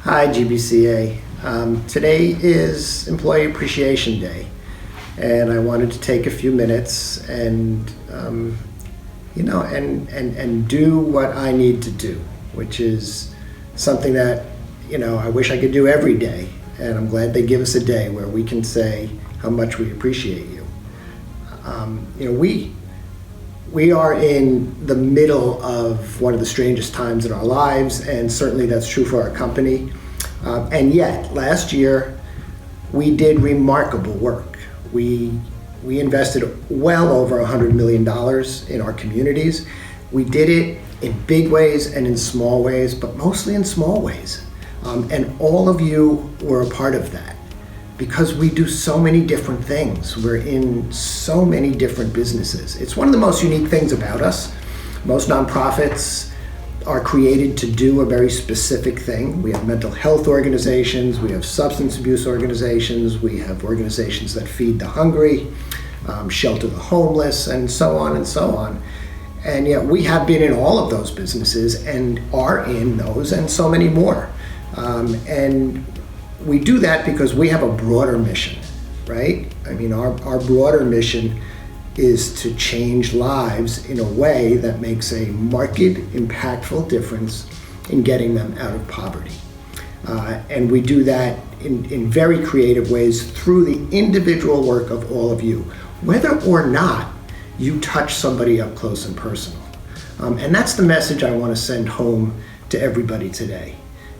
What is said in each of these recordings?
Hi, GBCA. Today is Employee Appreciation Day, and I wanted to take a few minutes and do what I need to do, which is something that I wish I could do every day. And I'm glad they give us a day where we can say how much we appreciate you. We are in the middle of one of the strangest times in our lives, and certainly that's true for our company. And yet, last year, we did remarkable work. We invested well over $100 million in our communities. We did it in big ways and in small ways, but mostly in small ways. And all of you were a part of that, because we do so many different things. We're in so many different businesses. It's one of the most unique things about us. Most nonprofits are created to do a very specific thing. We have mental health organizations, we have substance abuse organizations, we have organizations that feed the hungry, shelter the homeless, and so on and so on. And yet we have been in all of those businesses and are in those and so many more. And we do that because we have a broader mission, right? I mean, our broader mission is to change lives in a way that makes a marked, impactful difference in getting them out of poverty. And we do that in very creative ways through the individual work of all of you, whether or not you touch somebody up close and personal. And that's the message I want to send home to everybody today.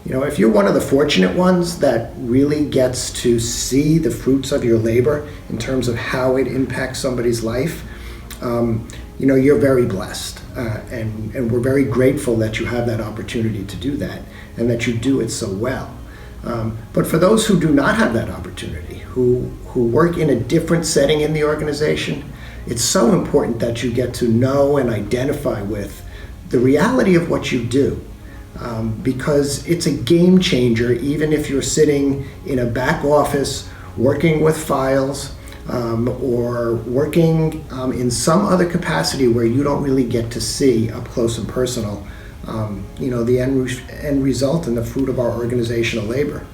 If you're one of the fortunate ones that really gets to see the fruits of your labor in terms of how it impacts somebody's life, you're very blessed. And we're very grateful that you have that opportunity to do that and that you do it so well. But for those who do not have that opportunity, who work in a different setting in the organization, it's so important that you get to know and identify with the reality of what you do. Because it's a game changer, even if you're sitting in a back office working with files or working in some other capacity where you don't really get to see up close and personal the end result and the fruit of our organizational labor.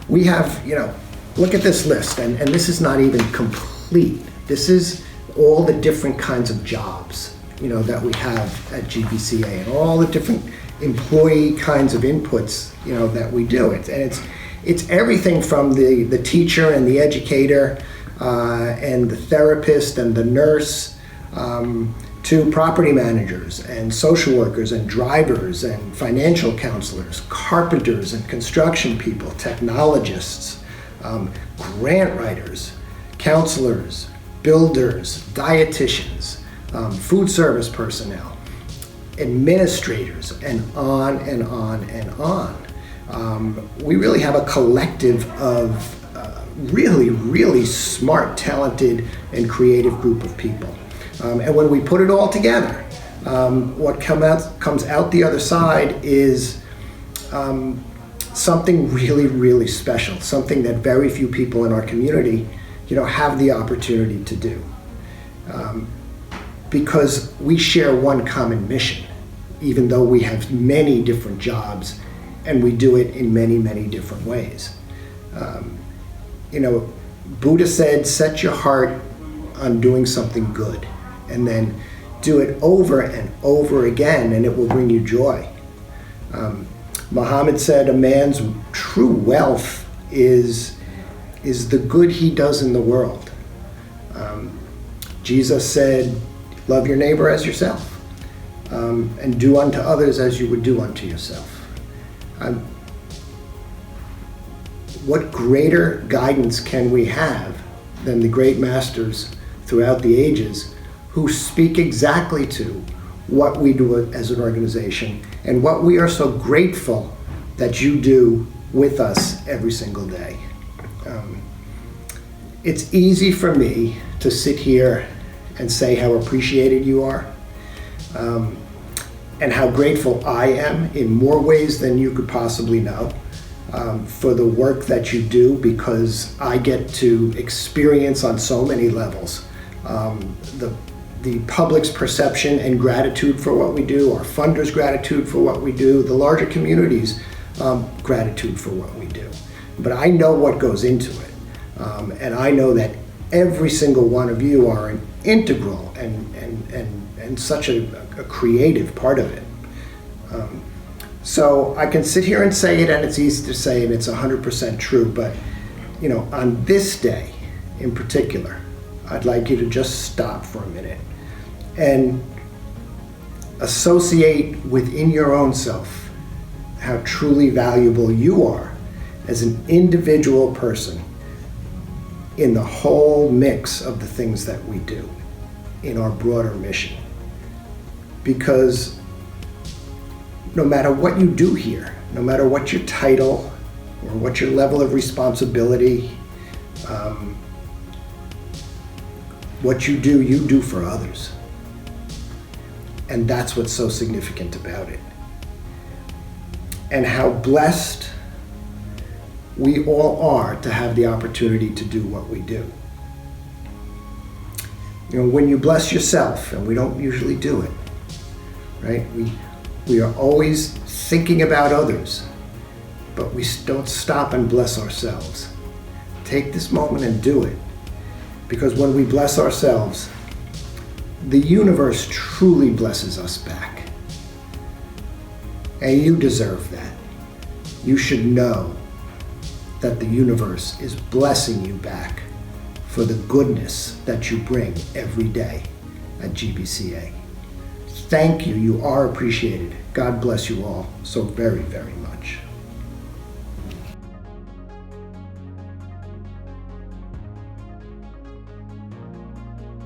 We have, look at this list, and this is not even complete. This is all the different kinds of jobs that we have at GBCA, and all the different employee kinds of inputs that we do. It's everything from the teacher and the educator and the therapist and the nurse to property managers and social workers and drivers and financial counselors, carpenters and construction people, technologists, grant writers, counselors, builders, dietitians, food service personnel, administrators, and on and on and on. We really have a collective of really, really smart, talented, and creative group of people. And when we put it all together, what comes out the other side is something really, really special, something that very few people in our community have the opportunity to do. Because we share one common mission, even though we have many different jobs and we do it in many, many different ways. Buddha said, set your heart on doing something good and then do it over and over again and it will bring you joy. Muhammad said a man's true wealth is the good he does in the world. Jesus said, love your neighbor as yourself, and do unto others as you would do unto yourself. What greater guidance can we have than the great masters throughout the ages who speak exactly to what we do as an organization and what we are so grateful that you do with us every single day. It's easy for me to sit here and say how appreciated you are, and how grateful I am in more ways than you could possibly know for the work that you do, because I get to experience on so many levels the public's perception and gratitude for what we do, our funders' gratitude for what we do, the larger community's gratitude for what we do. But I know what goes into it. And I know that every single one of you are an integral and such a creative part of it. So I can sit here and say it, and it's easy to say, and it's 100% true, but on this day in particular, I'd like you to just stop for a minute and associate within your own self how truly valuable you are as an individual person in the whole mix of the things that we do in our broader mission. Because no matter what you do here, no matter what your title or what your level of responsibility, what you do for others. And that's what's so significant about it. And how blessed we all are to have the opportunity to do what we do. When you bless yourself, and we don't usually do it, right? We are always thinking about others, but we don't stop and bless ourselves. Take this moment and do it. Because when we bless ourselves, the universe truly blesses us back. And you deserve that. You should know that the universe is blessing you back for the goodness that you bring every day at GBCA. Thank you. You are appreciated. God bless you all so very, very much.